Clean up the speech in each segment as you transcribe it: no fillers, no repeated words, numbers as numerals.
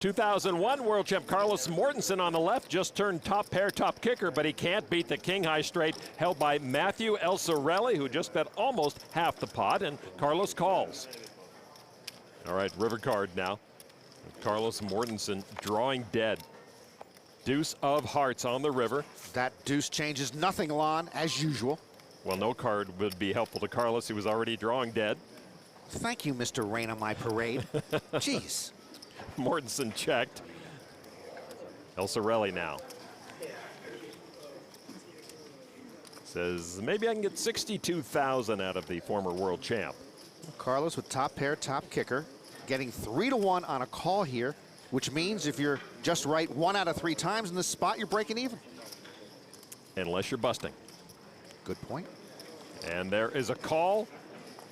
2001 World Champ Carlos Mortensen on the left just turned top pair, top kicker, but he can't beat the king high straight held by Matthew Elsorelli, who just bet almost half the pot, and Carlos calls. All right, river card now. Carlos Mortensen drawing dead. Deuce of hearts on the river. That deuce changes nothing, Alon, as usual. Well, no card would be helpful to Carlos. He was already drawing dead. Thank you, Mr. Rain on my parade. Jeez. Mortensen checked. Elsorelli now. Says, maybe I can get 62,000 out of the former world champ. Carlos with top pair, top kicker, getting 3-1 on a call here, which means if you're just right 1 out of 3 times in this spot, you're breaking even. Unless you're busting. Good point. And there is a call,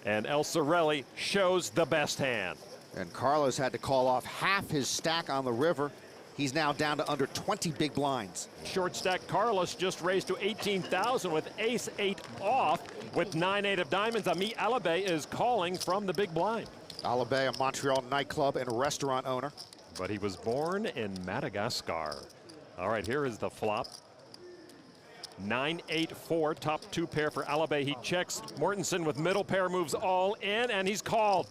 and Elsorelli shows the best hand. And Carlos had to call off half his stack on the river. He's now down to under 20 big blinds. Short stack Carlos just raised to 18,000 with ace-8 off. With 9-8 of diamonds, Ami Alabe is calling from the big blind. Alabe, a Montreal nightclub and restaurant owner. But he was born in Madagascar. All right, here is the flop. 9-8-4, top 2 pair for Alabe. He checks. Mortensen with middle pair moves all in, and he's called.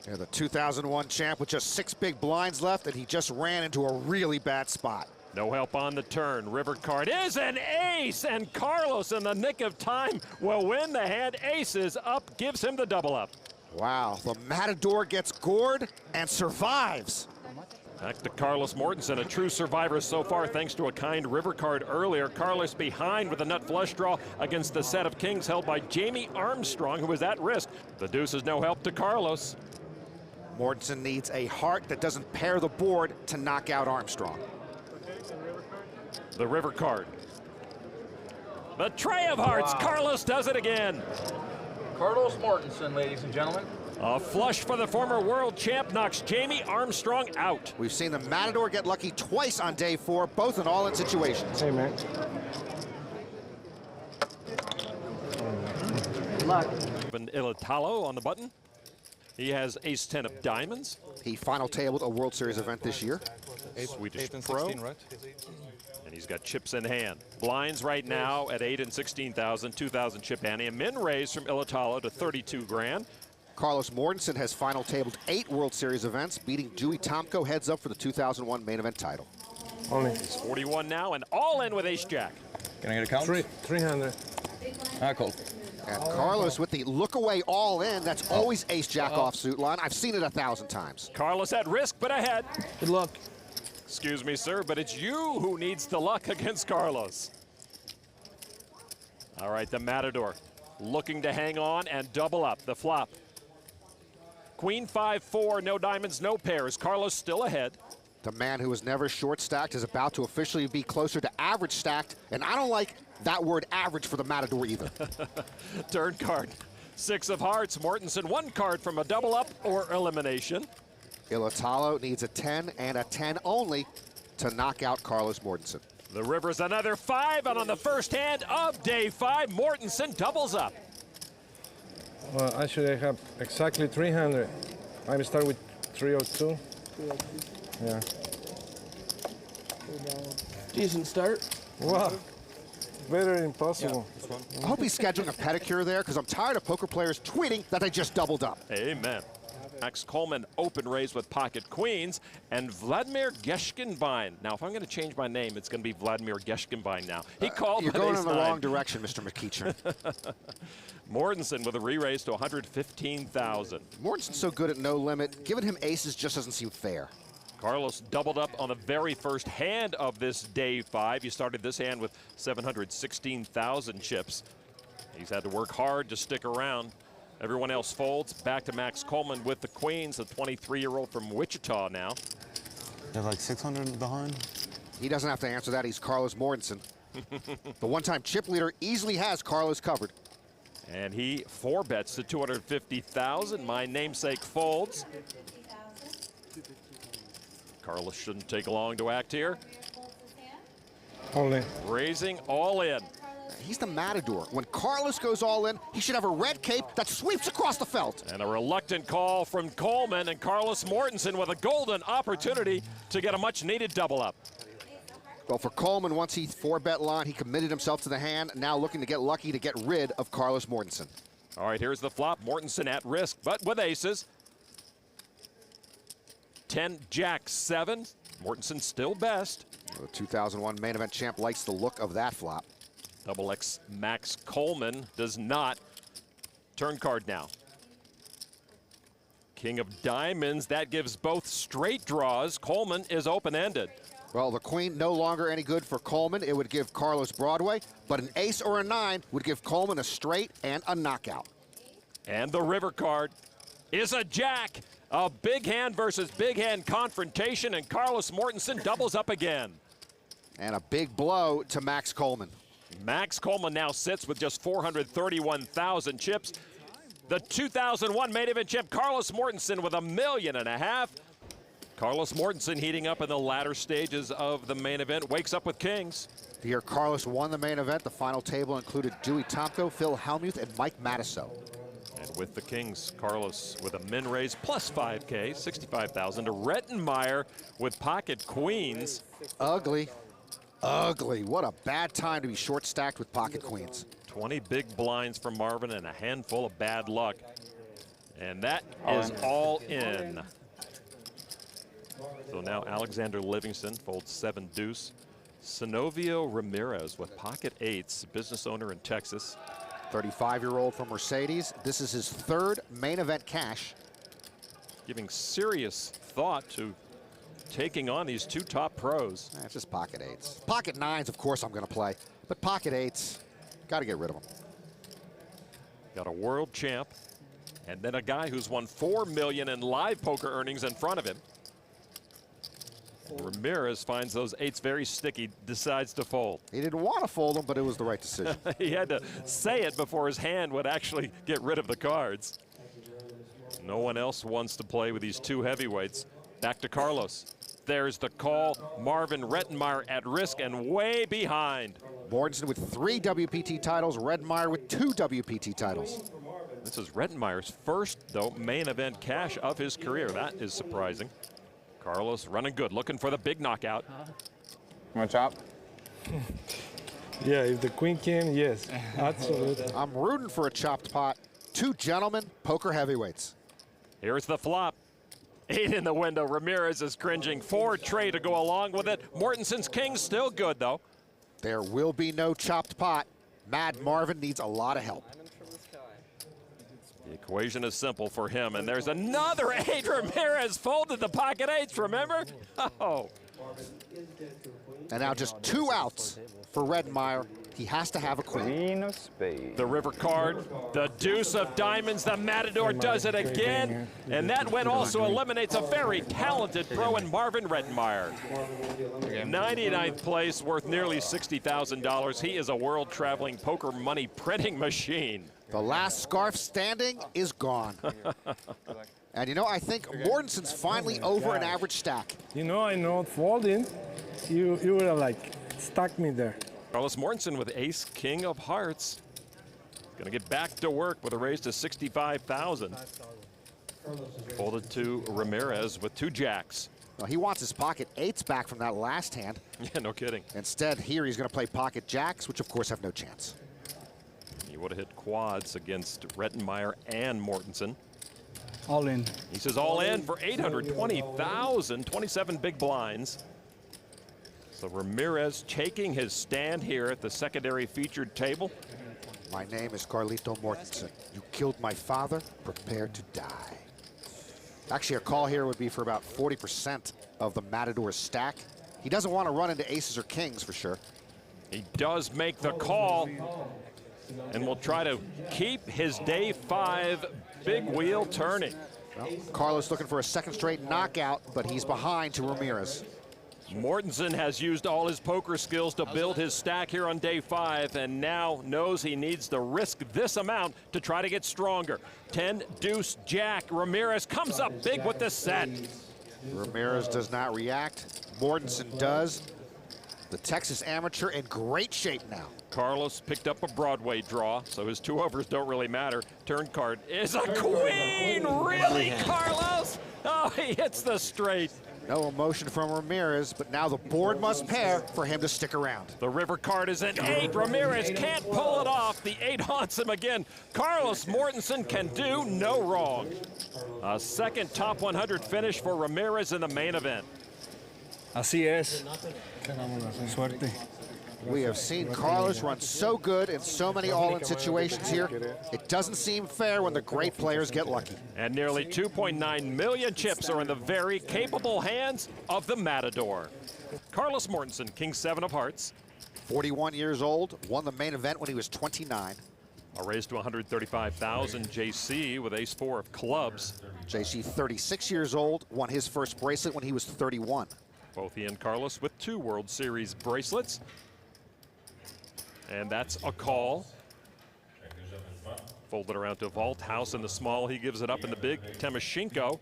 Yeah, the 2001 champ with just 6 big blinds left, and he just ran into a really bad spot. No help on the turn. River card is an ace, and Carlos in the nick of time will win the hand. Ace is up, gives him the double up. Wow, the Matador gets gored and survives. Back to Carlos Mortensen, a true survivor so far thanks to a kind river card earlier. Carlos behind with a nut flush draw against the set of kings held by Jamie Armstrong, who was at risk. The deuce is no help to Carlos. Mortensen needs a heart that doesn't pair the board to knock out Armstrong. The river card. The tray of hearts. Wow. Carlos does it again. Carlos Mortensen, ladies and gentlemen. A flush for the former world champ knocks Jamie Armstrong out. We've seen the Matador get lucky twice on day 4, both in all-in situations. Hey, man. Good luck. Ilatalo on the button. He has ace-10 of diamonds. He final tabled a World Series event this year. Swedish 8 and pro. 16, right? And he's got chips in hand. Blinds right now at 8 and 16,000, 2,000 chip ante. A min raise from Ilatalo to 32 grand. Carlos Mortensen has final tabled 8 World Series events, beating Dewey Tomko heads up for the 2001 main event title. Only. He's 41 now and all in with ace-jack. Can I get a count? 300. Cool. And Carlos with the look away all in, that's always ace-jack offsuit line. I've seen it 1,000 times. Carlos at risk, but ahead. Good luck. Excuse me, sir, but it's you who needs the luck against Carlos. All right, the Matador looking to hang on and double up the flop. Queen 5-4, no diamonds, no pairs. Carlos still ahead. The man who was never short stacked is about to officially be closer to average stacked, and I don't like that word average for the Matador either. Turn card, 6 of hearts. Mortensen 1 card from a double up or elimination. Ilatalo needs a 10 and a 10 only to knock out Carlos Mortensen. The river's another 5, and on the first hand of day 5, Mortensen doubles up. Well, actually, I have exactly 300. I will start with 302. Yeah. Decent start. Wow. Better than possible. I hope he's scheduling a pedicure there, because I'm tired of poker players tweeting that they just doubled up. Amen. Max Coleman open raise with pocket queens, and Vladimir Geshkinvine. Now, if I'm going to change my name, it's going to be Vladimir Geshkinvine now. He called. You're going in the wrong direction, Mr. McKeachern. Mortensen with a re-raise to 115,000. Mortensen's so good at no limit, giving him aces just doesn't seem fair. Carlos doubled up on the very first hand of this day 5. He started this hand with 716,000 chips. He's had to work hard to stick around. Everyone else folds. Back to Max Coleman with the queens, the 23-year-old from Wichita now. They're like 600 behind. He doesn't have to answer that. He's Carlos Mortensen. The one-time chip leader easily has Carlos covered. And he 4-bets to 250,000. My namesake folds. Carlos shouldn't take long to act here. Only. Raising all in. He's the Matador. When Carlos goes all in, he should have a red cape that sweeps across the felt. And a reluctant call from Coleman, and Carlos Mortensen with a golden opportunity to get a much-needed double up. Well, for Coleman, once he 4-bet line, he committed himself to the hand, now looking to get lucky to get rid of Carlos Mortensen. All right, here's the flop. Mortensen at risk, but with aces. 10, Jack, 7. Mortensen still best. The 2001 main event champ likes the look of that flop. Double X Max Coleman does not. Turn card now. King of diamonds, that gives both straight draws. Coleman is open-ended. Well, the queen no longer any good for Coleman. It would give Carlos Broadway, but an ace or a 9 would give Coleman a straight and a knockout. And the river card is a jack. A big hand versus big hand confrontation, and Carlos Mortensen doubles up again. And a big blow to Max Coleman. Max Coleman now sits with just 431,000 chips. The 2001 main event champ Carlos Mortensen with $1.5 million. Carlos Mortensen heating up in the latter stages of the main event, wakes up with kings. The year Carlos won the main event, the final table included Dewey Tomko, Phil Hellmuth, and Mike Matisow. And with the kings, Carlos with a min raise plus 5K, 65,000 to Rettenmeyer with pocket queens. Ugly. Ugly. What a bad time to be short stacked with pocket queens. 20 big blinds from Marvin and a handful of bad luck. And that is all in. So now Alexander Livingston folds 7 deuce. Sinovio Ramirez with pocket 8s, business owner in Texas. 35-year-old from Mercedes. This is his 3rd main event cash. Giving serious thought to taking on these 2 top pros. It's just pocket 8s. Pocket 9s, of course, I'm going to play. But pocket 8s, got to get rid of them. Got a world champ, and then a guy who's won $4 million in live poker earnings in front of him. Ramirez finds those 8s very sticky, decides to fold. He didn't want to fold them, but it was the right decision. He had to say it before his hand would actually get rid of the cards. No one else wants to play with these 2 heavyweights. Back to Carlos. There's the call. Marvin Rettenmeyer at risk and way behind. Mortensen with 3 WPT titles, Rettenmeyer with 2 WPT titles. This is Rettenmeyer's first, though, main event cash of his career. That is surprising. Carlos running good, looking for the big knockout. Want to chop? Yeah, if the queen can, yes, absolutely. I'm rooting for a chopped pot. 2 gentlemen, poker heavyweights. Here's the flop. 8 in the window. Ramirez is cringing. 4 tray to go along with it. Mortensen's king still good, though. There will be no chopped pot. Mad Marvin needs a lot of help. The equation is simple for him, and there's another 8. Ramirez folded the pocket 8s, remember? Oh. And now just 2 outs for Rettenmeyer. He has to have a queen. Queen of spades. The river card, the deuce of diamonds, the Matador does it again, and that win also eliminates a very talented pro in Marvin Rettenmeyer. 99th place, worth nearly $60,000. He is a world-traveling poker money printing machine. The last scarf standing is gone. And you know, I think Mortensen's finally over an average stack. You know, I know folding. You would have like stuck me there. Carlos Mortensen with ace king of hearts. Gonna get back to work with a raise to 65,000. Folded to Ramirez with 2 jacks. Well, he wants his pocket 8s back from that last hand. Yeah, no kidding. Instead, here he's gonna play pocket jacks, which of course have no chance. He would have hit quads against Rettenmeyer and Mortensen. All in. He says all in for 820,000, 27 big blinds. So Ramirez taking his stand here at the secondary featured table. My name is Carlito Mortensen. You killed my father, prepare to die. Actually, a call here would be for about 40% of the Matador's stack. He doesn't want to run into aces or kings for sure. He does make the call and will try to keep his day 5 big wheel turning. Well, Carlos looking for a 2nd straight knockout, but he's behind to Ramirez. Mortensen has used all his poker skills to build his stack here on day 5 and now knows he needs to risk this amount to try to get stronger. 10 deuce jack. Ramirez comes up big with the set. Ramirez does not react. Mortensen does. The Texas amateur in great shape now. Carlos picked up a Broadway draw, so his 2 overs don't really matter. Turn card is a queen! Really, Carlos? Oh, he hits the straight. No emotion from Ramirez, but now the board must pair for him to stick around. The river card is an 8. Ramirez can't pull it off. The 8 haunts him again. Carlos Mortensen can do no wrong. A second top 100 finish for Ramirez in the main event. Así es. Suerte. We have seen Carlos run so good in so many all-in situations here. It doesn't seem fair when the great players get lucky. And nearly 2.9 million chips are in the very capable hands of the Matador. Carlos Mortensen, King 7 of Hearts. 41 years old, won the main event when he was 29. A raise to 135,000. JC with ace 4 of clubs. JC, 36 years old, won his first bracelet when he was 31. Both he and Carlos with 2 World Series bracelets. And that's a call. Folded around to vault house in the small. He gives it up in the big. Temashenko,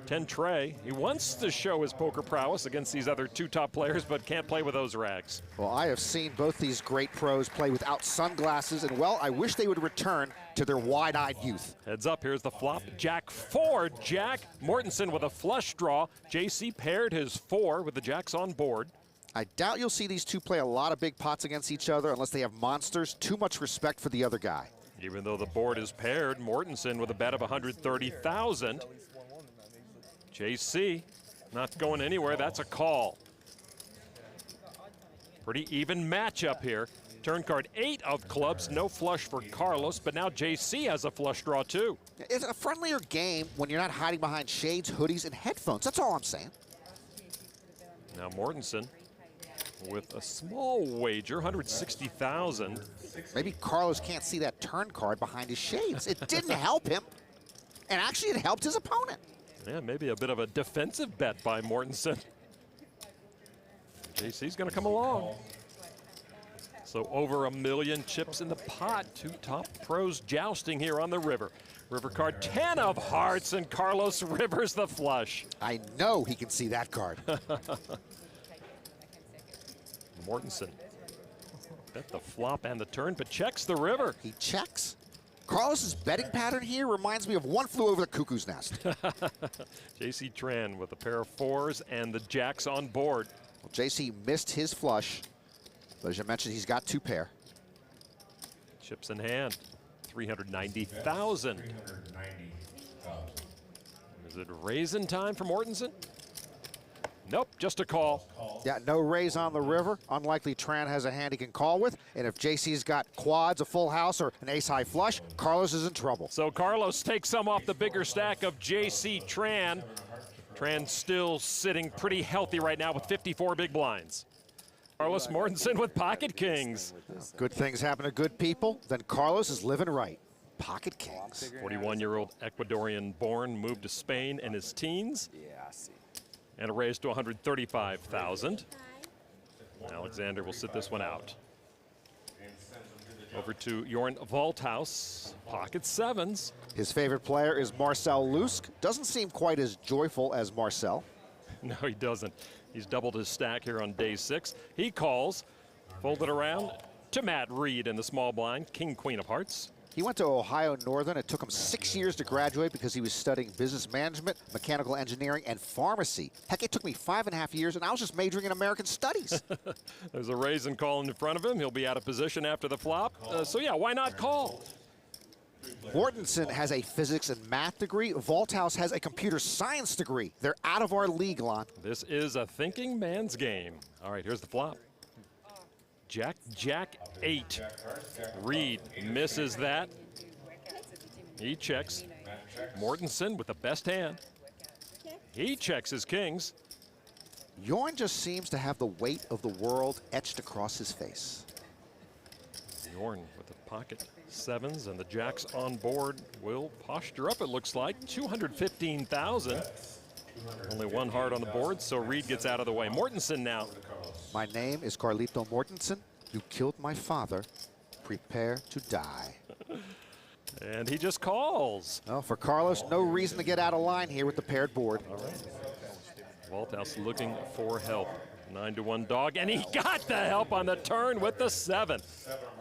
10 tray. He wants to show his poker prowess against these other 2 top players, but can't play with those rags. Well, I have seen both these great pros play without sunglasses, and well, I wish they would return to their wide-eyed youth. Heads up, here's the flop. Jack 4, Jack. Mortensen with a flush draw. JC paired his 4 with the jacks on board. I doubt you'll see these 2 play a lot of big pots against each other unless they have monsters. Too much respect for the other guy. Even though the board is paired, Mortensen with a bet of 130,000. JC not going anywhere. That's a call. Pretty even matchup here. Turn card 8 of clubs. No flush for Carlos, but now JC has a flush draw too. It's a friendlier game when you're not hiding behind shades, hoodies, and headphones. That's all I'm saying. Now Mortensen with a small wager, 160,000. Maybe Carlos can't see that turn card behind his shades. It didn't help him, and actually it helped his opponent. Yeah, maybe a bit of a defensive bet by Mortensen. JC's gonna come along. So over 1 million chips in the pot. 2 top pros jousting here on the river. River card 10 of hearts, and Carlos rivers the flush. I know he can see that card. Mortensen bet the flop and the turn, but checks the river. He checks. Carlos's betting pattern here reminds me of One Flew Over the Cuckoo's Nest. JC Tran with a pair of 4s and the jacks on board. Well, JC missed his flush, but as you mentioned, he's got 2 pair. Chips in hand, 390,000. Is it raising time for Mortensen? Nope, just a call. Yeah, no raise on the river. Unlikely Tran has a hand he can call with. And if JC's got quads, a full house, or an ace-high flush, Carlos is in trouble. So Carlos takes some off the bigger stack of JC Tran. Tran still sitting pretty healthy right now with 54 big blinds. Carlos Mortensen with pocket kings. Good things happen to good people. Then Carlos is living right. Pocket kings. 41-year-old Ecuadorian born, moved to Spain in his teens. And a raise to 135,000. Alexander will sit this one out. Over to Jorn Valthaus, pocket 7s. His favorite player is Marcel Lusk. Doesn't seem quite as joyful as Marcel. No, he doesn't. He's doubled his stack here on day 6. He calls, folded around to Matt Reed in the small blind, king, queen of hearts. He went to Ohio Northern. It took him 6 years to graduate because he was studying business management, mechanical engineering, and pharmacy. Heck, it took me 5.5 years, and I was just majoring in American studies. There's a raise and call in front of him. He'll be out of position after the flop. So yeah, why not call? Mortensen has a physics and math degree. Valthaus has a computer science degree. They're out of our league, Lon. This is a thinking man's game. All right, here's the flop. Jack, Jack 8. Reed misses that. He checks. Mortensen with the best hand. He checks his kings. Jorn just seems to have the weight of the world etched across his face. Jorn with the pocket 7s and the jacks on board will posture up, it looks like. 215,000. Only 1 heart on the board, so Reed gets out of the way. Mortensen now. My name is Carlito Mortensen. You killed my father. Prepare to die. And he just calls. Well, for Carlos, no reason to get out of line here with the paired board. Walthouse looking for help. 9-1 dog, and he got the help on the turn with the 7.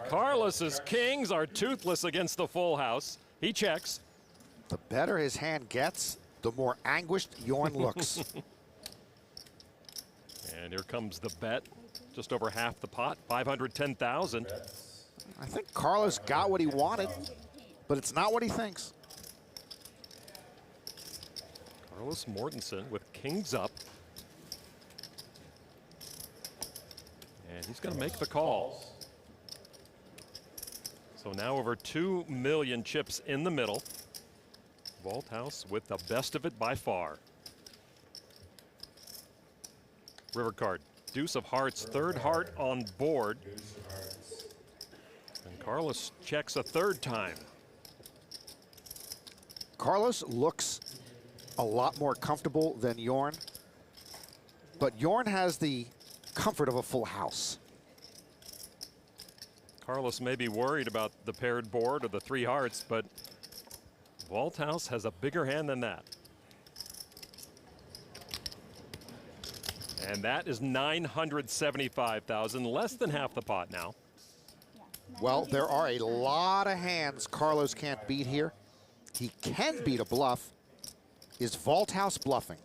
Carlos's kings are toothless against the full house. He checks. The better his hand gets, the more anguished Jorn looks. And here comes the bet. Just over half the pot, 510,000. I think Carlos got what he wanted, but it's not what he thinks. Carlos Mortensen with kings up. And he's going to make the call. So now over 2 million chips in the middle. Walthouse with the best of it by far. River card, deuce of hearts, third heart on board. And Carlos checks a third time. Carlos looks a lot more comfortable than Jorn, but Jorn has the comfort of a full house. Carlos may be worried about the paired board or the 3 hearts, but Walthouse has a bigger hand than that. And that is 975,000, less than half the pot now. Well, there are a lot of hands Carlos can't beat here. He can beat a bluff. Is Walthouse bluffing?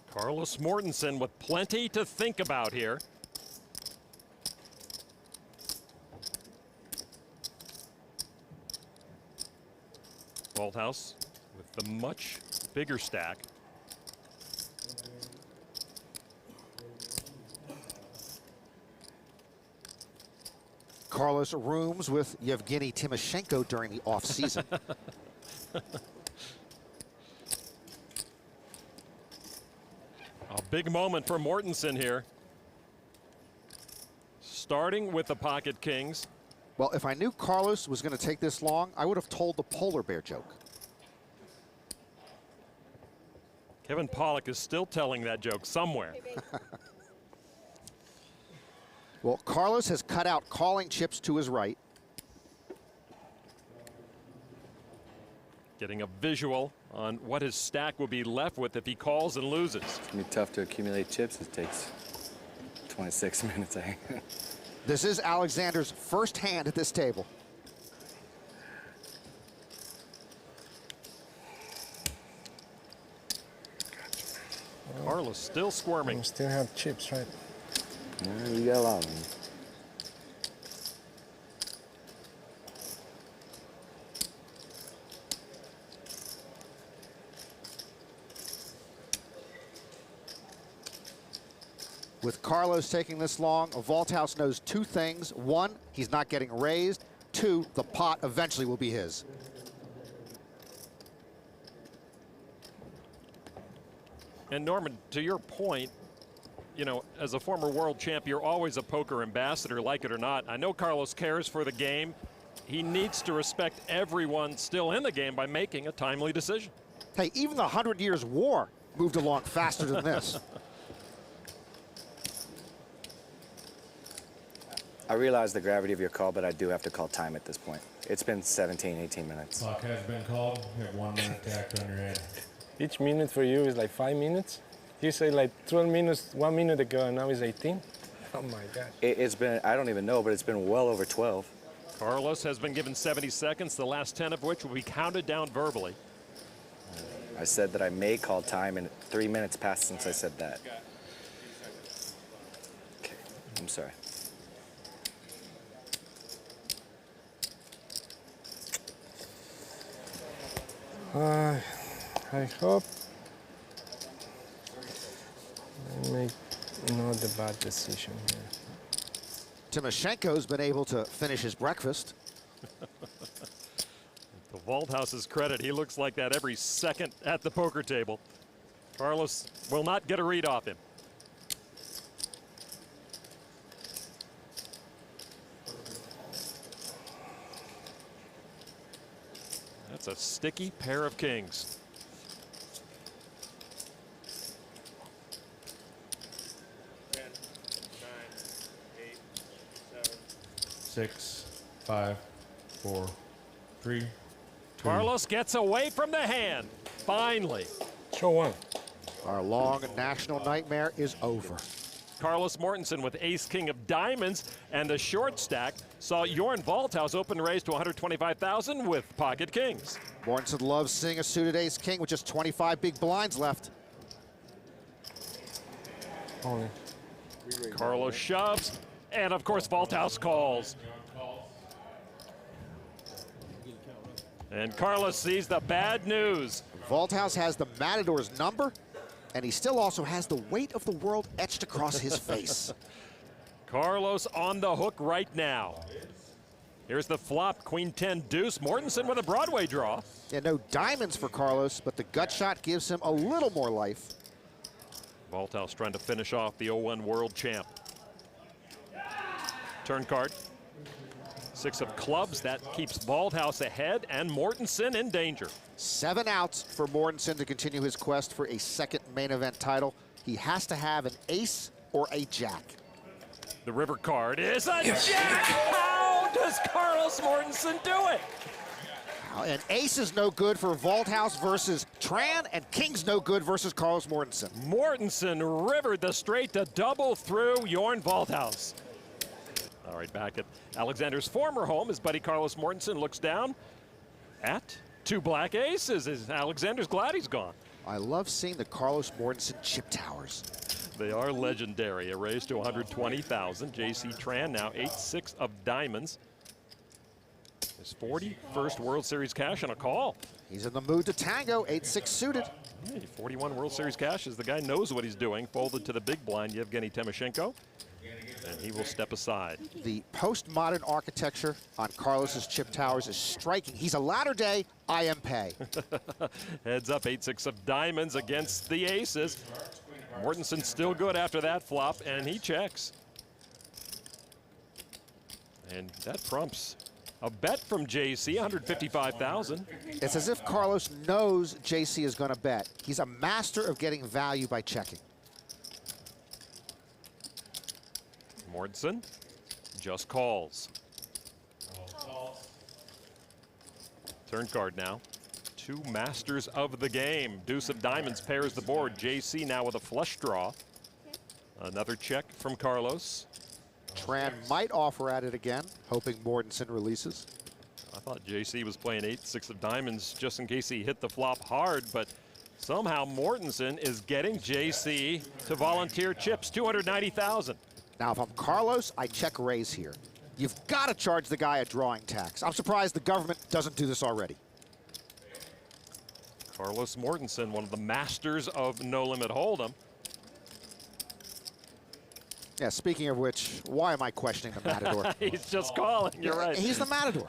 Carlos Mortensen with plenty to think about here. Walthouse with the much bigger stack. Carlos rooms with Yevgeny Timoshenko during the offseason. A big moment for Mortensen here. Starting with the pocket kings. Well, if I knew Carlos was going to take this long, I would have told the polar bear joke. Kevin Pollak is still telling that joke somewhere. Well, Carlos has cut out calling chips to his right. Getting a visual on what his stack will be left with if he calls and loses. It's gonna be tough to accumulate chips. It takes 26 minutes, I think. This is Alexander's first hand at this table. Carlos still squirming. We still have chips, right? Yeah, you got a lot of them. With Carlos taking this long, Walthouse knows 2 things. 1, he's not getting raised. 2, the pot eventually will be his. And Norman, to your point, you know, as a former world champ, you're always a poker ambassador, like it or not. I know Carlos cares for the game. He needs to respect everyone still in the game by making a timely decision. Hey, even the 100 Years' War moved along faster than this. I realize the gravity of your call, but I do have to call time at this point. It's been 17, 18 minutes. Clock has been called. You have 1 minute tacked on your head. Each minute for you is like 5 minutes? You say like 12 minutes 1 minute ago, and now it's 18? Oh my God. It's been, I don't even know, but it's been well over 12. Carlos has been given 70 seconds, the last 10 of which will be counted down verbally. I said that I may call time, and 3 minutes passed since I said that. Okay, I'm sorry. I hope I make not a bad decision here. Timoshenko's been able to finish his breakfast. To Walthouse's credit, he looks like that every second at the poker table. Carlos will not get a read off him. That's a sticky pair of kings. 6, 5, 4, 3. Carlos gets away from the hand. Finally. Show one. Our long national nightmare is over. Carlos Mortensen with ace-king of diamonds, and the short stack saw Jorn Valthaus open raise to 125,000 with pocket kings. Mortensen loves seeing a suited ace-king with just 25 big blinds left. Only. Carlos shoves, and of course Valthaus calls. And Carlos sees the bad news. Valthaus has the Matador's number, and he still also has the weight of the world etched across his face. Carlos on the hook right now. Here's the flop, Queen 10 deuce. Mortensen with a Broadway draw. Yeah, no diamonds for Carlos, but the gut shot gives him a little more life. Valthaus trying to finish off the 0-1 world champ. Turn card. 6 of clubs, that keeps Valthaus ahead and Mortensen in danger. 7 outs for Mortensen to continue his quest for a second main event title. He has to have an ace or a jack. The river card is a jack! How does Carlos Mortensen do it? And ace is no good for Valthaus versus Tran, and king's no good versus Carlos Mortensen. Mortensen rivered the straight to double through Jorn Valthaus. All right, back at Alexander's former home, his buddy Carlos Mortensen looks down at 2 black aces. Alexander's glad he's gone. I love seeing the Carlos Mortensen chip towers. They are legendary. A raise to 120,000. J.C. Tran now 8-6 of diamonds. His 41st World Series cash and a call. He's in the mood to tango, 8-6 suited. Hey, 41 World Series cash as the guy knows what he's doing. Folded to the big blind, Yevgeny Timoshenko. And he will step aside. The postmodern architecture on Carlos's chip towers is striking. He's a latter-day IMP. Heads up, 8-6 of diamonds against the aces. Mortensen still good after that flop, and he checks. And that prompts a bet from JC, 155,000. It's as if Carlos knows JC is going to bet. He's a master of getting value by checking. Mortensen just calls. Turn card now. 2 masters of the game. Deuce of diamonds pairs the board. JC now with a flush draw. Another check from Carlos. Tran might offer at it again, hoping Mortensen releases. I thought JC was playing 8-6 of diamonds just in case he hit the flop hard, but somehow Mortensen is getting JC to volunteer chips, 290,000. Now, if I'm Carlos, I check raise here. You've got to charge the guy a drawing tax. I'm surprised the government doesn't do this already. Carlos Mortensen, one of the masters of No Limit Hold'em. Yeah, speaking of which, why am I questioning the Matador? He's just calling, you're right. He's the Matador.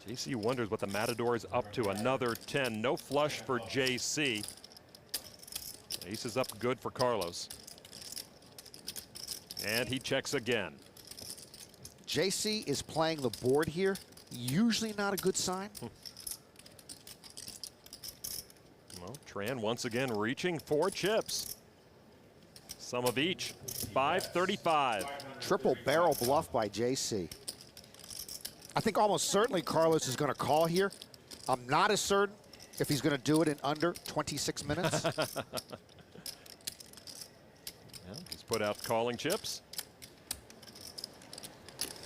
JC wonders what the Matador is up to. Another 10, no flush for JC. Ace is up good for Carlos. And he checks again. JC is playing the board here. Usually not a good sign. Well, Tran once again reaching for chips. Some of each, 535. Triple barrel bluff by JC. I think almost certainly Carlos is going to call here. I'm not as certain if he's going to do it in under 26 minutes. Yeah, he's put out calling chips.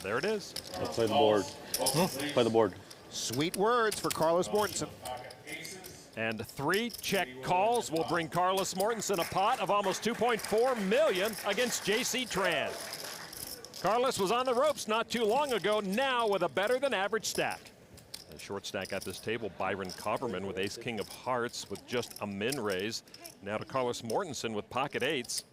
There it is. Let's play the board. Play the board. Sweet words for Carlos Mortensen. And 3 check calls will bring Carlos Mortensen a pot of almost 2.4 million against JC Tran. Carlos was on the ropes not too long ago, now with a better than average stack. A short stack at this table, Byron Coverman with ace king of hearts with just a min raise. Now to Carlos Mortensen with pocket eights.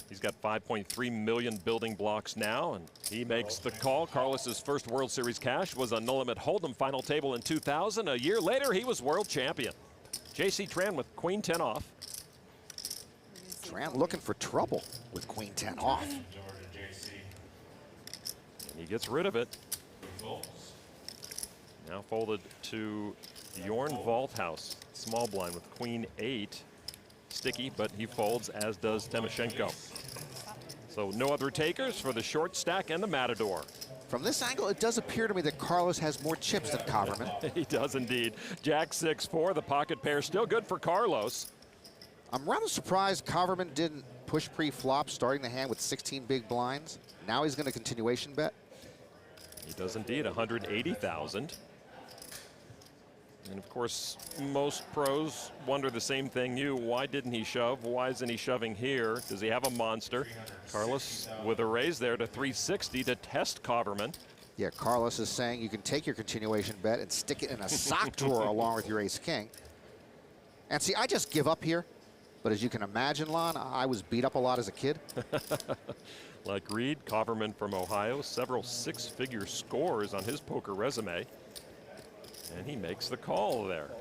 He's got 5.3 million building blocks now, and he makes the call. Carlos's first World Series cash was a No Limit Hold'em final table in 2000. A year later, he was world champion. J.C. Tran with Queen 10 off. Tran looking for trouble with Queen 10 off. And he gets rid of it. Now folded to Jorn Valthaus. Small blind with Queen 8. Sticky, but he folds, as does Timoshenko. So no other takers for the short stack and the Matador. From this angle, it does appear to me that Carlos has more chips than Coverman. He does indeed. Jack 6-4, the pocket pair still good for Carlos. I'm rather surprised Coverman didn't push pre-flop, starting the hand with 16 big blinds. Now he's going to continuation bet. He does indeed, 180,000. And of course, most pros wonder the same thing why didn't he shove? Why isn't he shoving here? Does he have a monster? Carlos with a raise there to 360 to test Coverman. Yeah, Carlos is saying you can take your continuation bet and stick it in a sock drawer along with your ace-king. And see, I just give up here. But as you can imagine, Lon, I was beat up a lot as a kid. Like Reed, Coverman from Ohio, several six-figure scores on his poker resume. And he makes the call there.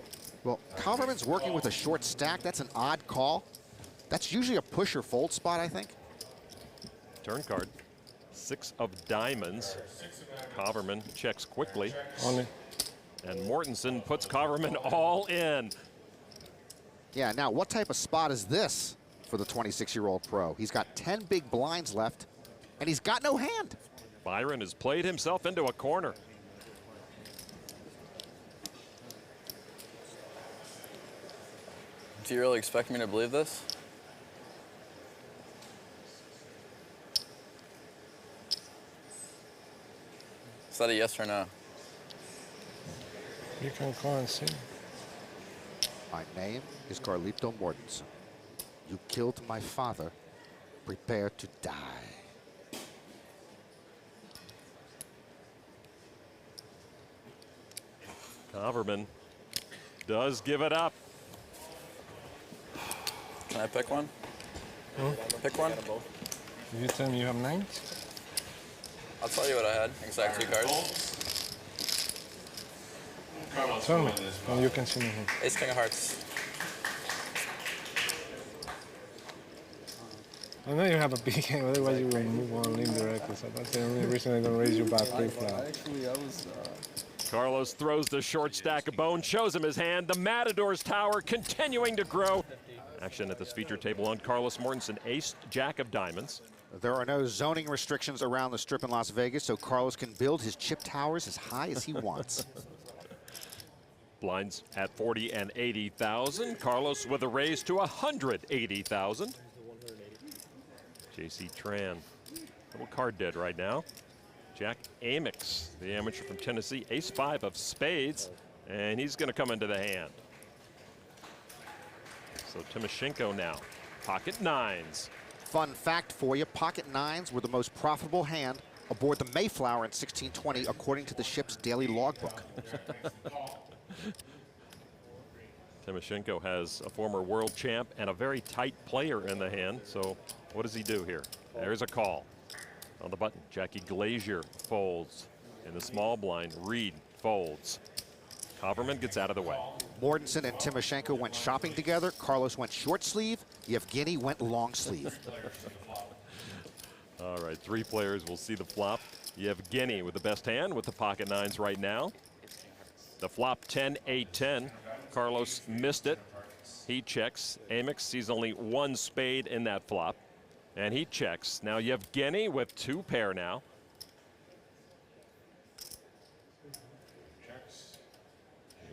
Well, Coverman's working with a short stack. That's an odd call. That's usually a push or fold spot, I think. Turn card, 6 of diamonds. Coverman checks quickly. Only. And Mortensen puts Coverman all in. Yeah, now what type of spot is this for the 26-year-old pro? He's got 10 big blinds left, and he's got no hand. Byron has played himself into a corner. Do you really expect me to believe this? Is that a yes or no? You can call and see. My name is Carlito Mortensen. You killed my father. Prepare to die. Coverman does give it up. Can I pick one? Pick one? You tell me you have 9? I'll tell you what I had. Exact 2 cards. Tell me, and you can see me. Ace, King of Hearts. I know you have a big hand, otherwise you will move on indirectly. So that's the only reason I don't raise you back pre-flop. Actually, I was. Carlos throws the short stack of bone, shows him his hand. The Matador's tower continuing to grow. Action at this feature table on Carlos Mortensen, ace, jack of diamonds. There are no zoning restrictions around the Strip in Las Vegas, so Carlos can build his chip towers as high as he wants. Blinds at 40 and 80,000. Carlos with a raise to 180,000. JC Tran, little card dead right now. Jack Amix, the amateur from Tennessee, ace-5 of spades, and he's going to come into the hand. So Timoshenko now, pocket 9s. Fun fact for you, pocket 9s were the most profitable hand aboard the Mayflower in 1620, according to the ship's daily logbook. Timoshenko has a former world champ and a very tight player in the hand, so what does he do here? There's a call. On the button, Jackie Glazier folds. In the small blind, Reed folds. Coverman gets out of the way. Mortensen and Timoshenko went shopping together. Carlos went short sleeve. Yevgeny went long sleeve. All right, 3 players will see the flop. Yevgeny with the best hand with the pocket 9s right now. The flop 10-8-10. Carlos missed it. He checks. Amix sees only 1 spade in that flop. And he checks. Now Yevgeny with 2 pair now.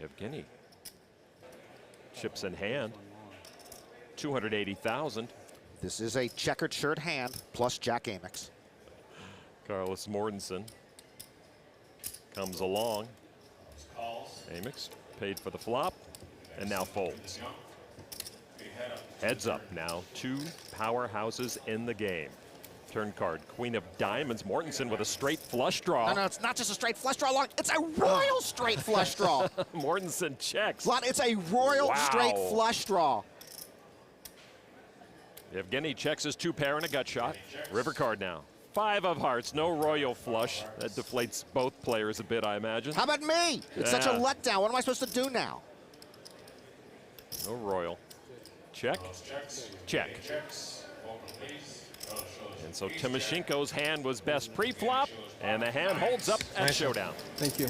Yevgeny chips in hand. 280,000. This is a checkered shirt hand plus Jack Amix. Carlos Mortensen comes along. Amix paid for the flop and now folds. Heads up now, 2 powerhouses in the game. Turn card, Queen of Diamonds. Mortensen with a straight flush draw. No, it's not just a straight flush draw, Lon. It's a royal straight flush draw. Mortensen checks. Lon, it's a royal straight flush draw. Yevgeny checks his 2 pair and a gut shot. River card now. 5 of hearts, no royal flush. That deflates both players a bit, I imagine. How about me? It's such a letdown. What am I supposed to do now? No royal. Check. Check. And so Timoshenko's hand was best pre-flop, and the hand holds up at showdown. Thank you.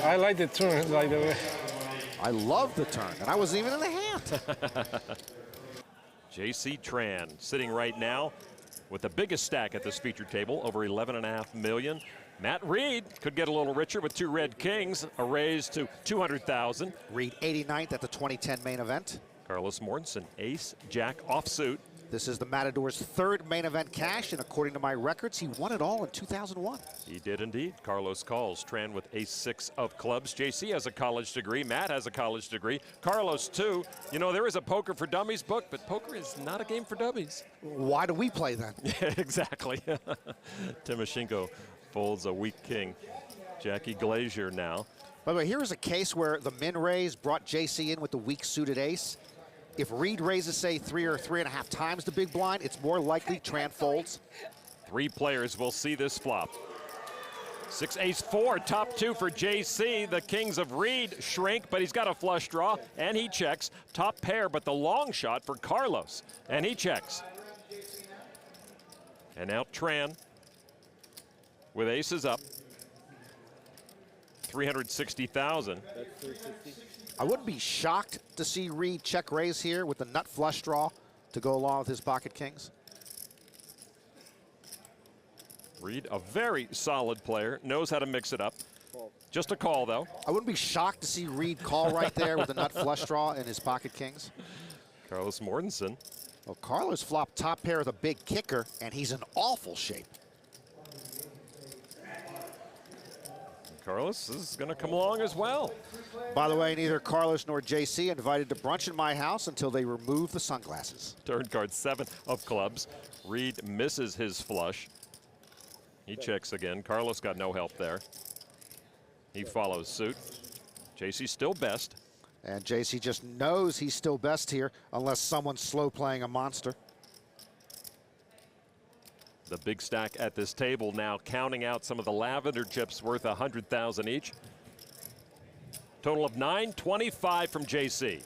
I like the turn, by the way. I love the turn, and I wasn't even in the hand. J.C. Tran sitting right now with the biggest stack at this feature table, over 11.5 million. Matt Reed could get a little richer with 2 red kings, a raise to 200,000. Reed 89th at the 2010 main event. Carlos Mortensen, ace, jack, offsuit. This is the Matador's 3rd main event cash, and according to my records, he won it all in 2001. He did indeed. Carlos calls. Tran with ace-6 of clubs. JC has a college degree. Matt has a college degree. Carlos, too. You know, there is a Poker for Dummies book, but poker is not a game for dummies. Why do we play then? Yeah, exactly. Timoshenko folds a weak king. Jackie Glazier now. By the way, here is a case where the min raise brought JC in with the weak suited ace. If Reed raises, say, 3 or 3.5 times the big blind, it's more likely Tran folds. 3 players will see this flop. 6 ace 4, top 2 for JC. The kings of Reed shrink, but he's got a flush draw, and he checks. Top pair, but the long shot for Carlos, and he checks. And now Tran with aces up. 360,000. I wouldn't be shocked to see Reed check raise here with the nut flush draw to go along with his pocket kings. Reed, a very solid player, knows how to mix it up. Just a call, though. I wouldn't be shocked to see Reed call right there with the nut flush draw and his pocket kings. Carlos Mortensen. Well, Carlos flopped top pair with a big kicker, and he's in awful shape. Carlos is going to come along as well. By the way, neither Carlos nor JC invited to brunch in my house until they remove the sunglasses. Turn card 7 of clubs. Reed misses his flush. He checks again. Carlos got no help there. He follows suit. JC still best. And JC just knows he's still best here unless someone's slow playing a monster. The big stack at this table now counting out some of the lavender chips worth 100,000 each. Total of 925 from JC.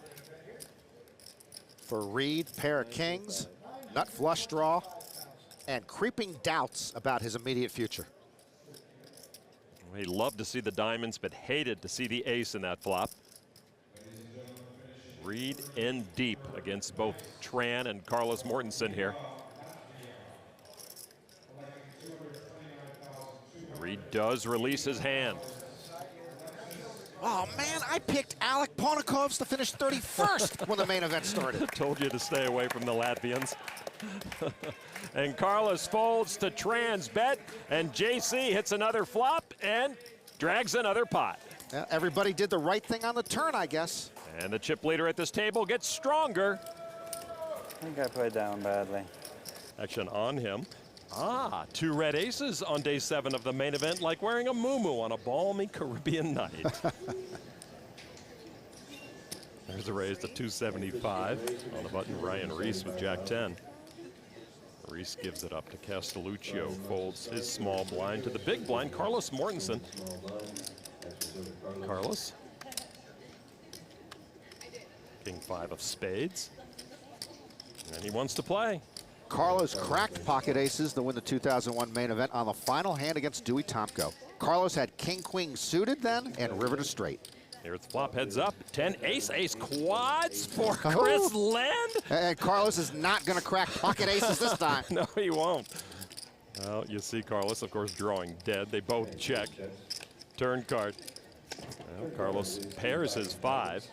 For Reed, pair of kings, nut flush draw, and creeping doubts about his immediate future. He loved to see the diamonds, but hated to see the ace in that flop. Reed in deep against both Tran and Carlos Mortensen here. Reed does release his hand. Oh man, I picked Alec Ponikovs to finish 31st when the main event started. Told you to stay away from the Latvians. And Carlos folds to Tran's bet, and JC hits another flop and drags another pot. Yeah, everybody did the right thing on the turn, I guess. And the chip leader at this table gets stronger. I think I played that one badly. Action on him. 2 red aces on day 7 of the main event, like wearing a muumuu on a balmy Caribbean night. There's a raise to 275 on the button. Ryan Reese with Jack 10. Reese gives it up to Castelluccio, folds his small blind to the big blind. Carlos Mortensen. Carlos. King 5 of spades. And he wants to play. Carlos cracked pocket aces to win the 2001 main event on the final hand against Dewey Tomko. Carlos had king-queen suited then and river to straight. Here's the flop, heads up. 10 ace quads for Chris Lind. And Carlos is not going to crack pocket aces this time. No, he won't. Well, you see Carlos, of course, drawing dead. They both check. Turn card. Well, Carlos pairs his 5.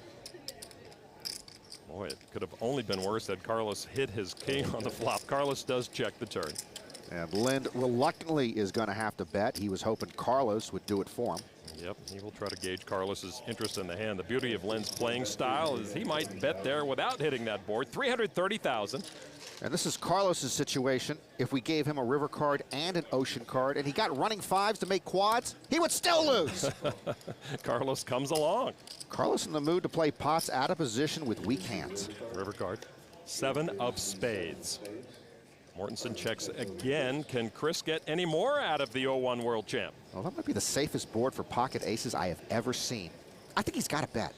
Boy, it could have only been worse had Carlos hit his king on the flop. Carlos does check the turn. And Lind reluctantly is going to have to bet. He was hoping Carlos would do it for him. Yep, he will try to gauge Carlos's interest in the hand. The beauty of Lind's playing style is he might bet there without hitting that board. 330,000. And this is Carlos's situation. If we gave him a river card and an ocean card and he got running 5s to make quads, he would still lose. Carlos comes along. Carlos in the mood to play pots out of position with weak hands. River card. 7 of spades. Mortensen checks again. Can Chris get any more out of the 01 world champ? Well, that might be the safest board for pocket aces I have ever seen. I think he's got a bet.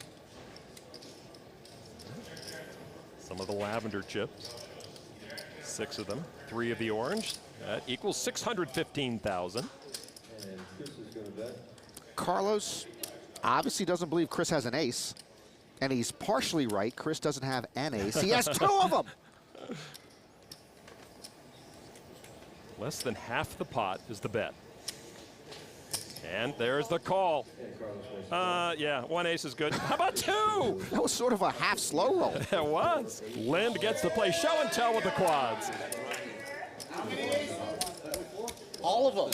Some of the lavender chips. 6 of them. 3 of the orange. That equals 615,000. Carlos obviously doesn't believe Chris has an ace. And he's partially right. Chris doesn't have an ace. He has 2 of them. Less than half the pot is the bet. And there's the call. Yeah, one ace is good. How about two? That was sort of a half slow roll. It was. Lind gets to play show and tell with the quads. All of them.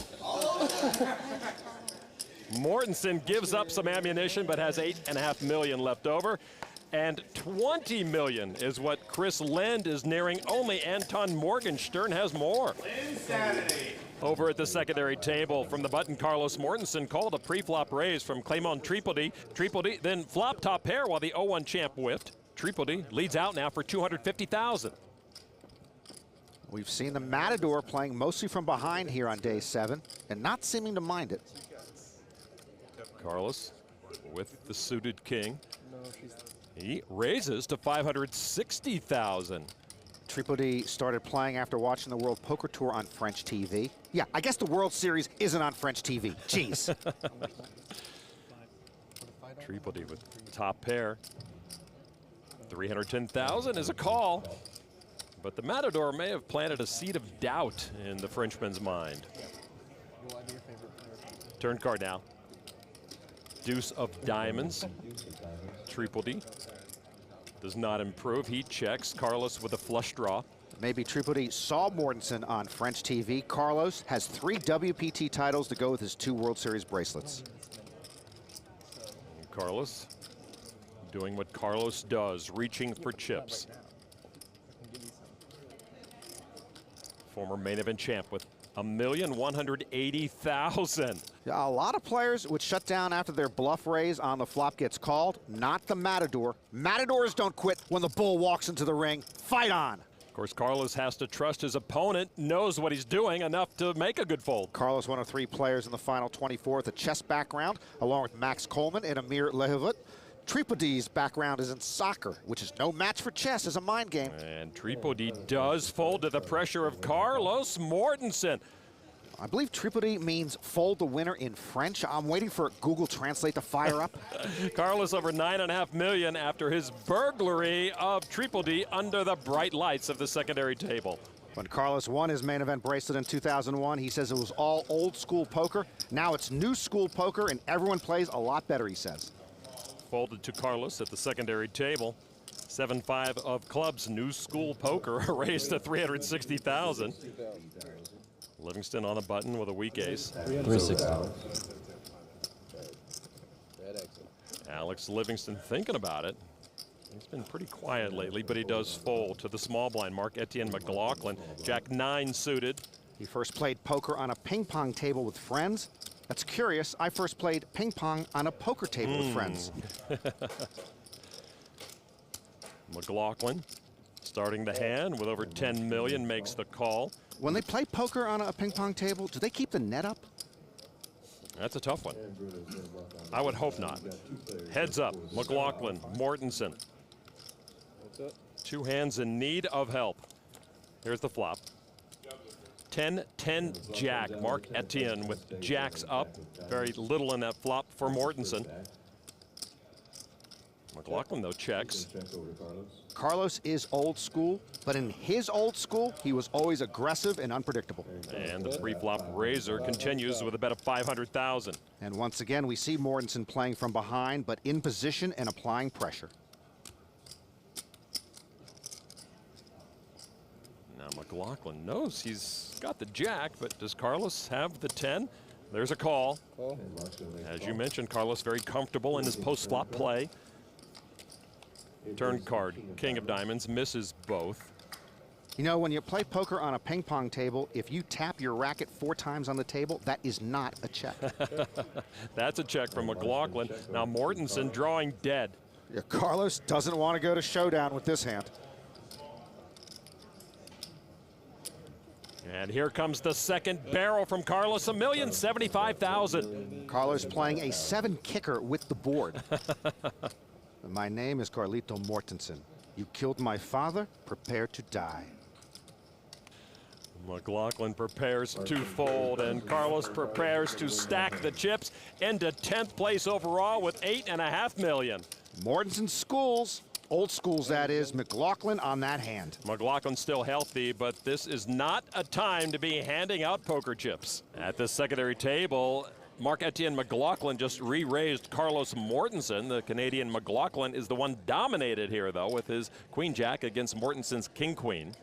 Mortensen gives up some ammunition but has $8.5 million left over. And $20 million is what Chris Lind is nearing. Only Anton Morgenstern has more. Over at the secondary table from the button, Carlos Mortensen called a pre-flop raise from Clément Tripodi. Tripodi then flop top pair while the 0-1 champ whiffed. Tripodi leads out now for $250,000. We've seen the Matador playing mostly from behind here on day 7 and not seeming to mind it. Carlos with the suited king. He raises to $560,000. Tripodi started playing after watching the World Poker Tour on French TV. Yeah, I guess the World Series isn't on French TV. Jeez. Tripodi with top pair. $310,000 is a call. But the Matador may have planted a seed of doubt in the Frenchman's mind. Turn card now. Deuce of diamonds. Tripodi does not improve. He checks. Carlos with a flush draw. Maybe Tripodi saw Mortensen on French TV. Carlos has 3 WPT titles to go with his 2 World Series bracelets. And Carlos doing what Carlos does, reaching for chips. Former main event champ with $1,180,000. A lot of players would shut down after their bluff raise on the flop gets called. Not the Matador. Matadors don't quit when the bull walks into the ring. Fight on. Of course, Carlos has to trust his opponent, knows what he's doing enough to make a good fold. Carlos, one of 3 players in the final 24 with a chess background, along with Max Coleman and Amir Lehevut. Tripodi's background is in soccer, which is no match for chess as a mind game. And Tripodi does fold to the pressure of Carlos Mortensen. I believe Tripodi means fold the winner in French. I'm waiting for Google Translate to fire up. Carlos over $9.5 million after his burglary of Tripodi under the bright lights of the secondary table. When Carlos won his main event bracelet in 2001, he says it was all old school poker. Now it's new school poker and everyone plays a lot better, he says. Folded to Carlos at the secondary table. 7-5 of clubs, new school poker, raised to $360,000. Livingston on the button with a weak ace. 360. Alex Livingston thinking about it. He's been pretty quiet lately, but he does fold to the small blind. Mark Etienne McLaughlin, Jack 9 suited. He first played poker on a ping pong table with friends. That's curious. I first played ping pong on a poker table with friends. McLaughlin starting the hand with over 10 million, makes the call. When they play poker on a ping pong table, do they keep the net up? That's a tough one. I would hope not. Heads up, McLaughlin, Mortensen. 2 hands in need of help. Here's the flop. 10-10 jack. Mark Etienne with jacks up. Very little in that flop for Mortensen. McLaughlin, though, checks. Carlos is old school, but in his old school, he was always aggressive and unpredictable. And the pre-flop raiser continues with a bet of $500,000. And once again, we see Mortensen playing from behind, but in position and applying pressure. Now McLaughlin knows he's got the jack, but does Carlos have the 10? There's a call. As you mentioned, Carlos very comfortable in his post-flop play. Turn card, king of diamonds, misses both. You know, when you play poker on a ping pong table, if you tap your racket 4 times on the table, that is not a check. That's a check from McLaughlin. Now Mortensen drawing dead. Yeah, Carlos doesn't want to go to showdown with this hand. And here comes the second barrel from Carlos, $1,075,000. Carlos playing a 7 kicker with the board. My name is Carlito Mortensen. You killed my father, prepare to die. McLaughlin prepares to fold, and Carlos prepares to stack the chips into 10th place overall with $8.5 million. Mortensen schools. Old schools, that is. McLaughlin on that hand. McLaughlin's still healthy, but this is not a time to be handing out poker chips. At the secondary table, Marc-Etienne McLaughlin just re-raised Carlos Mortensen. The Canadian McLaughlin is the one dominated here, though, with his queen-jack against Mortensen's king-queen.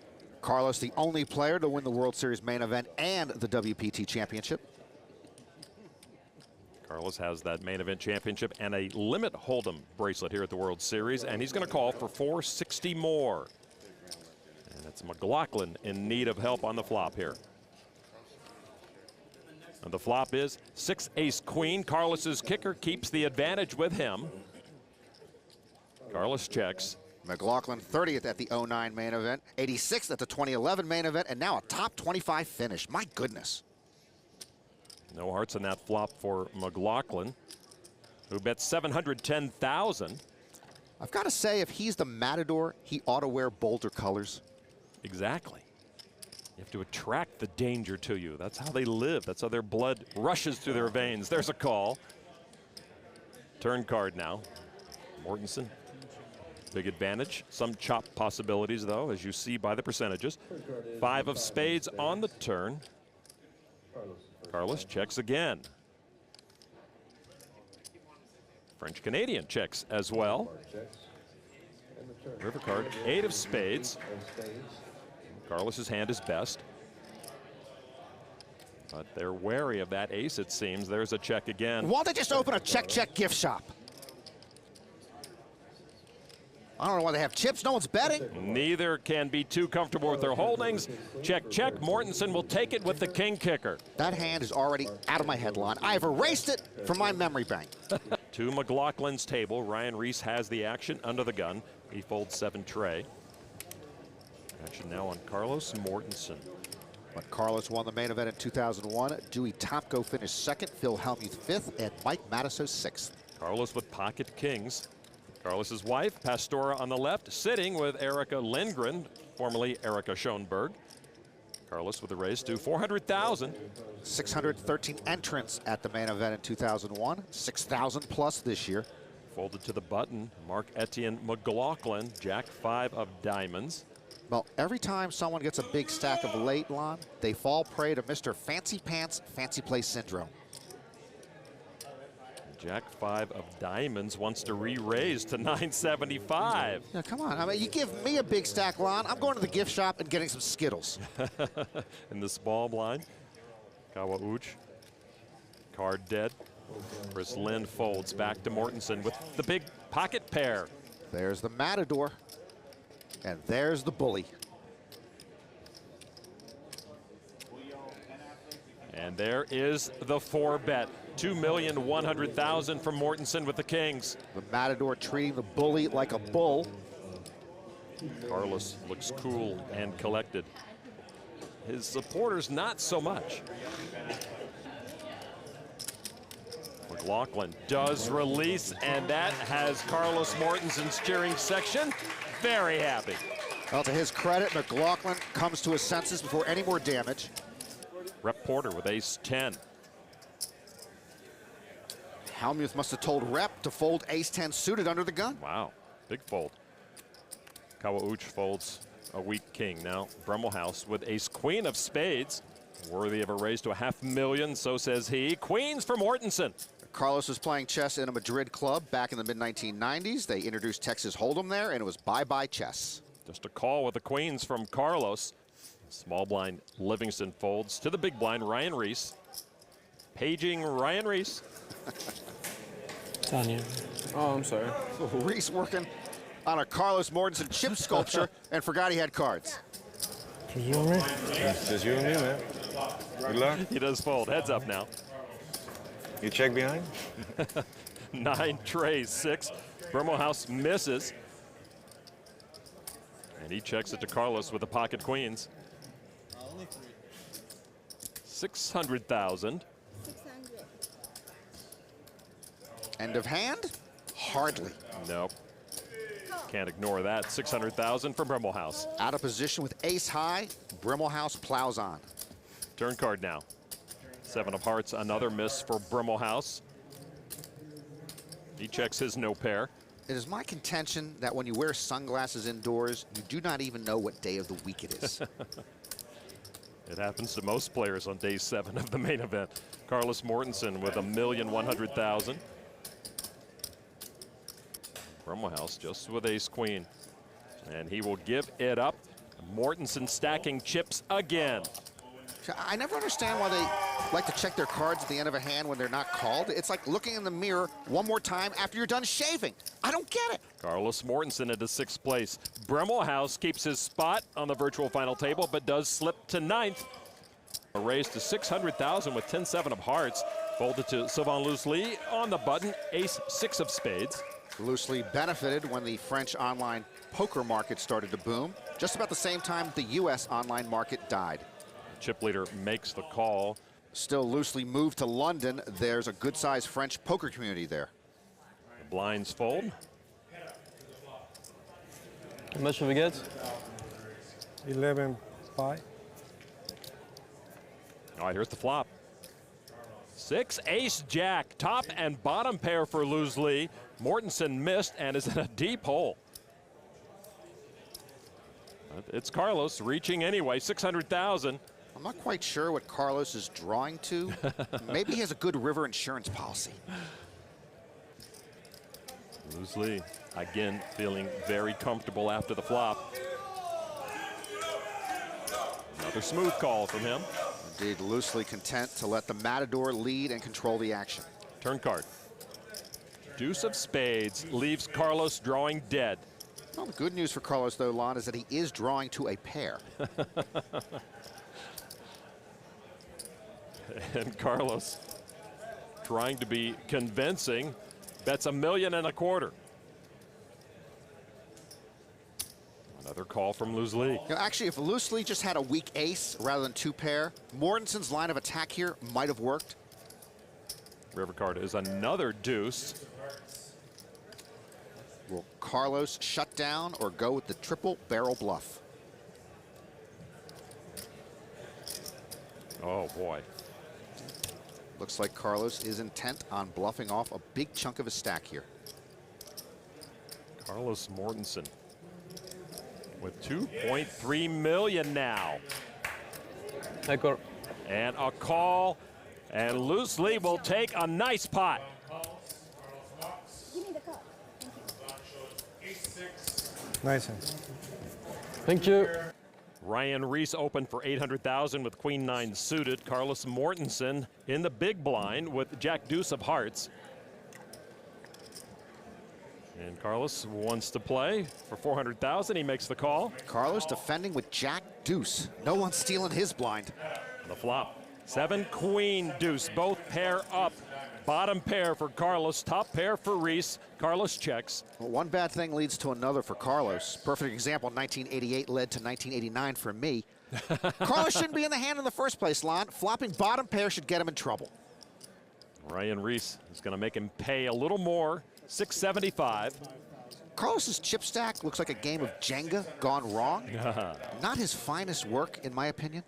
Carlos, the only player to win the World Series main event and the WPT championship. Carlos has that main event championship and a limit hold'em bracelet here at the World Series, and he's going to call for 460 more. And it's McLaughlin in need of help on the flop here. And the flop is 6 ace queen. Carlos's kicker keeps the advantage with him. Carlos checks. McLaughlin 30th at the 09 main event, 86th at the 2011 main event, and now a top 25 finish. My goodness. No hearts in that flop for McLaughlin, who bet 710,000. I've got to say, if he's the Matador, he ought to wear bolder colors. Exactly. You have to attract the danger to you. That's how they live. That's how their blood rushes through their veins. There's a call. Turn card now. Mortensen, big advantage. Some chop possibilities, though, as you see by the percentages. 5 of spades on the turn. Carlos checks again. French-Canadian checks as well. River card, 8 of spades. Carlos's hand is best. But they're wary of that ace, it seems. There's a check again. Why don't they just open a check gift shop? I don't know why they have chips. No one's betting. Neither can be too comfortable with their holdings. Check. Mortensen will take it with the king kicker. That hand is already out of my headline. I've erased it from my memory bank. To McLaughlin's table, Ryan Reese has the action under the gun. He folds 7 tray. Action now on Carlos Mortensen. When Carlos won the main event in 2001, Dewey Topko finished 2nd, Phil Hellmuth 5th, and Mike Matasso 6th. Carlos with pocket kings. Carlos's wife, Pastora, on the left, sitting with Erica Lindgren, formerly Erica Schoenberg. Carlos with a raise to 400,000. 613 entrants at the main event in 2001, 6,000 plus this year. Folded to the button, Marc-Etienne McLaughlin, Jack 5 of diamonds. Well, every time someone gets a big stack of late, Lon, they fall prey to Mr. Fancy Pants, Fancy Place syndrome. Jack 5 of diamonds wants to re-raise to 975. Yeah, come on. I mean, you give me a big stack, Lon, I'm going to the gift shop and getting some Skittles. In the small blind, Kawauch, card dead. Chris Lind folds back to Mortensen with the big pocket pair. There's the Matador, and there's the bully. And there is the 4-bet. 2,100,000 from Mortensen with the kings. The Matador treating the bully like a bull. Carlos looks cool and collected. His supporters not so much. McLaughlin does release, and that has Carlos Mortensen's cheering section very happy. Well, to his credit, McLaughlin comes to his senses before any more damage. Rep Porter with ace-10. Hellmuth must have told Rep to fold ace-10 suited under the gun. Wow, big fold. Kawauch folds a weak king. Now Brummelhouse with ace-queen of spades. Worthy of a raise to $500,000, so says he. Queens for Mortensen. Carlos was playing chess in a Madrid club back in the mid-1990s. They introduced Texas Hold'em there, and it was bye-bye chess. Just a call with the queens from Carlos. Small blind Livingston folds to the big blind Ryan Reese. Paging Ryan Reese. Tanya. Oh, I'm sorry. Reese working on a Carlos Mortensen chip sculpture and forgot he had cards. Just you and me. Just you and me, man. Good luck. He does fold. Heads up now. You check behind? 9 trays, 6. Brummelhouse misses. And he checks it to Carlos with the pocket queens. 600,000. End of hand? Hardly. Nope. Can't ignore that. 600,000 from Brummelhouse. Out of position with ace high, Brummelhouse plows on. Turn card now. 7 of hearts, another miss for Brummelhouse. He checks his no pair. It is my contention that when you wear sunglasses indoors, you do not even know what day of the week it is. It happens to most players on day 7 of the main event. Carlos Mortensen with $1,100,000. Brummelhouse just with ace-queen. And he will give it up. Mortensen stacking chips again. I never understand why they like to check their cards at the end of a hand when they're not called. It's like looking in the mirror one more time after you're done shaving. I don't get it. Carlos Mortensen into 6th place. Brummelhouse keeps his spot on the virtual final table, but does slip to 9th. A raise to $600,000 with 10-7 of hearts. Folded to Sylvain Loosely on the button, ace-6 of spades. Loosely benefited when the French online poker market started to boom, just about the same time the U.S. online market died. Chip leader makes the call. Still loosely moved to London. There's a good-sized French poker community there. The blinds fold. How much have we got? 11-5. All right, here's the flop. 6 ace-jack, top and bottom pair for Loosely. Mortensen missed and is in a deep hole. It's Carlos reaching anyway, $600,000. I'm not quite sure what Carlos is drawing to. Maybe he has a good river insurance policy. Loosely, again, feeling very comfortable after the flop. Another smooth call from him. Indeed, loosely content to let the Matador lead and control the action. Turn card. Deuce of spades leaves Carlos drawing dead. Well, the good news for Carlos, though, Lon, is that he is drawing to a pair. And Carlos, trying to be convincing, bets $1.25 million. Another call from Loosely. You know, actually, if Loosely just had a weak ace rather than 2 pair, Mortensen's line of attack here might have worked. River card is another deuce. Will Carlos shut down or go with the triple barrel bluff? Oh, boy. Looks like Carlos is intent on bluffing off a big chunk of his stack here. Carlos Mortensen with $2.3 million now. And a call, and Loosely will take a nice pot. Give me the cup. Nice. Thank you. Ryan Reese opened for $800,000 with Queen 9 suited. Carlos Mortensen in the big blind with Jack Deuce of hearts. And Carlos wants to play for $400,000. He makes the call. Carlos defending with Jack Deuce. No one's stealing his blind. The flop. 7 Queen Deuce, both pair up. Bottom pair for Carlos, top pair for Reese. Carlos checks. Well, one bad thing leads to another for Carlos. Perfect example, 1988 led to 1989 for me. Carlos shouldn't be in the hand in the first place, Lon. Flopping bottom pair should get him in trouble. Ryan Reese is going to make him pay a little more, $675. Carlos's chip stack looks like a game of Jenga gone wrong. Not his finest work, in my opinion.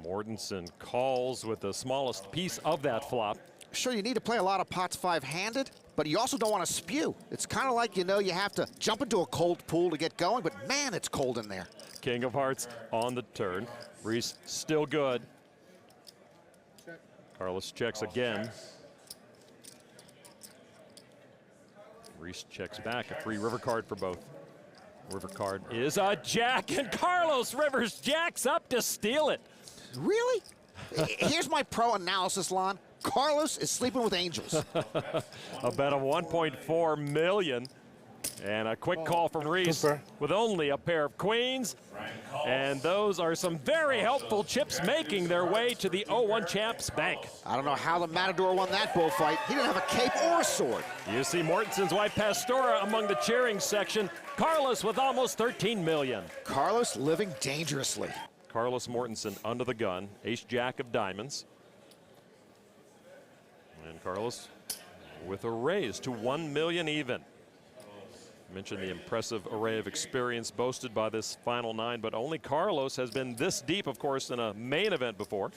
Mortensen calls with the smallest piece of that flop. Sure, you need to play a lot of pots 5-handed, but you also don't want to spew. It's kind of like, you know, you have to jump into a cold pool to get going, but man, it's cold in there. King of hearts on the turn. Reese still good. Carlos checks again. Reese checks back, a free river card for both. River card is a jack, and Carlos Rivers jacks up to steal it. Really? Here's my pro analysis, Lon. Carlos is sleeping with angels. A bet of $1.4 million. And a quick call from Reese with only a pair of queens. And those are some very helpful chips making their way to the 0-1 Champs Bank. I don't know how the Matador won that bullfight. He didn't have a cape or a sword. You see Mortensen's wife Pastora among the cheering section. Carlos with almost $13 million. Carlos living dangerously. Carlos Mortensen under the gun, ace-jack of diamonds. And Carlos with a raise to $1 million even. Mentioned the impressive array of experience boasted by this final 9, but only Carlos has been this deep, of course, in a main event before.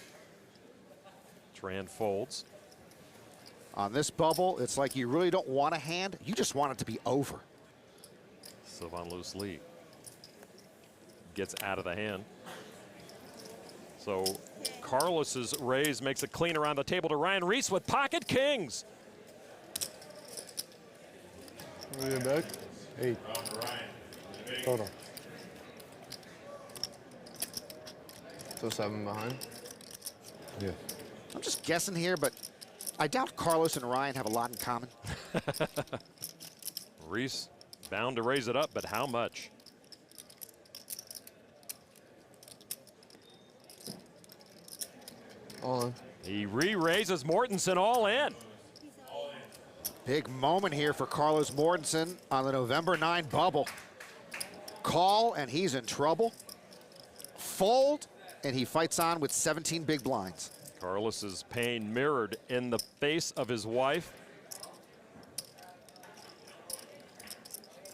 Tran folds. On this bubble, it's like you really don't want a hand. You just want it to be over. Sylvain Loose-Lee gets out of the hand. So Carlos's raise makes it clean around the table to Ryan Reese with pocket kings. We're back. 8. Total. So 7 behind. Yeah. I'm just guessing here, but I doubt Carlos and Ryan have a lot in common. Reese bound to raise it up, but how much? All in. He re-raises Mortensen all in. Big moment here for Carlos Mortensen on the November 9 bubble. Call, and he's in trouble. Fold, and he fights on with 17 big blinds. Carlos's pain mirrored in the face of his wife.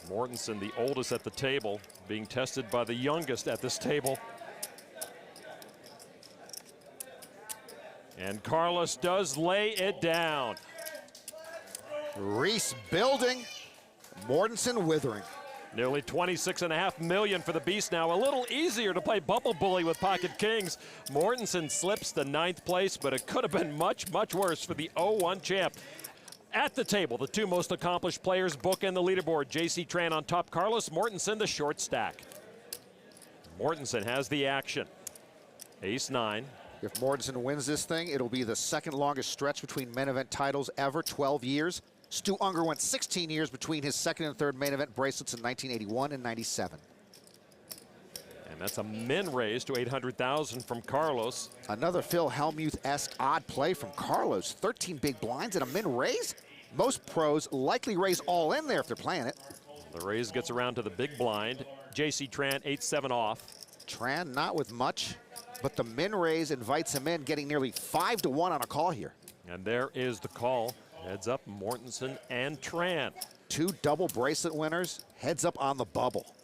Mortensen, the oldest at the table, being tested by the youngest at this table. And Carlos does lay it down. Reese building, Mortensen withering. Nearly $26.5 million for the Beast now. A little easier to play Bubble Bully with pocket kings. Mortensen slips to 9th place, but it could have been much, much worse for the 0-1 champ. At the table, the two most accomplished players bookend the leaderboard. J.C. Tran on top, Carlos Mortensen the short stack. Mortensen has the action. Ace-9. If Mortensen wins this thing, it'll be the second longest stretch between main event titles ever, 12 years. Stu Unger went 16 years between his second and third main event bracelets in 1981 and 97. And that's a min raise to 800,000 from Carlos. Another Phil Hellmuth-esque odd play from Carlos. 13 big blinds and a min raise? Most pros likely raise all in there if they're playing it. The raise gets around to the big blind. J.C. Tran 8-7 off. Tran not with much, but the min raise invites him in, getting nearly 5-1 on a call here. And there is the call. Heads up, Mortensen and Tran. Two double bracelet winners, heads up on the bubble.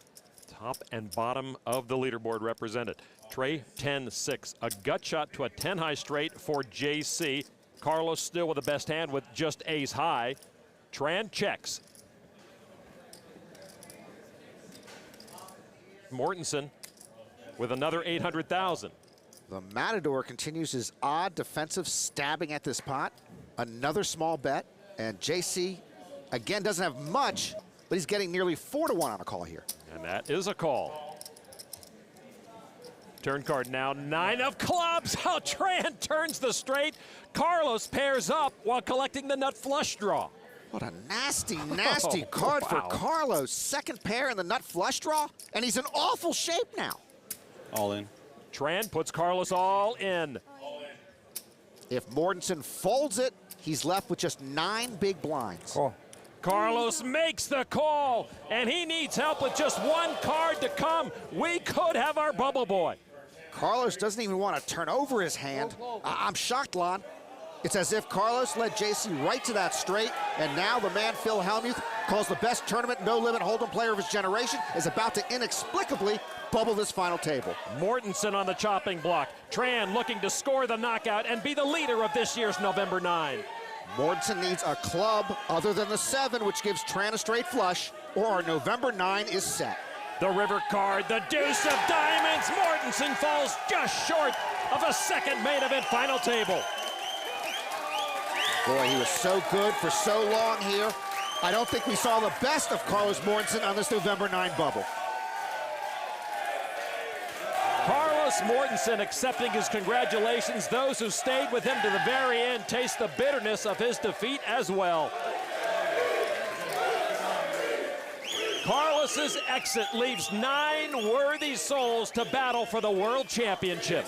Top and bottom of the leaderboard represented. Trey 10-6, a gut shot to a 10 high straight for JC. Carlos still with the best hand with just ace high. Tran checks. Mortensen with another 800,000. The Matador continues his odd defensive stabbing at this pot. Another small bet, and JC again doesn't have much, but he's getting nearly 4-1 on a call here. And that is a call. Turn card now, 9 of clubs. How Tran turns the straight. Carlos pairs up while collecting the nut flush draw. What a nasty, nasty card for Carlos. Second pair in the nut flush draw, and he's in awful shape now. All in. Tran puts Carlos all in. If Mortensen folds it, he's left with just 9 big blinds. Oh. Carlos makes the call, and he needs help with just one card to come. We could have our bubble boy. Carlos doesn't even want to turn over his hand. I'm shocked, Lon. It's as if Carlos led JC right to that straight, and now the man Phil Hellmuth calls the best tournament no-limit hold'em player of his generation is about to inexplicably bubble this final table. Mortensen on the chopping block. Tran looking to score the knockout and be the leader of this year's November 9. Mortensen needs a club other than the 7, which gives Tran a straight flush, or our November 9 is set. The river card, the deuce of diamonds. Mortensen falls just short of a second main event final table. Boy, he was so good for so long here. I don't think we saw the best of Carlos Mortensen on this November 9 bubble. Carlos Mortensen accepting his congratulations. Those who stayed with him to the very end taste the bitterness of his defeat as well. Carlos's exit leaves 9 worthy souls to battle for the World Championship.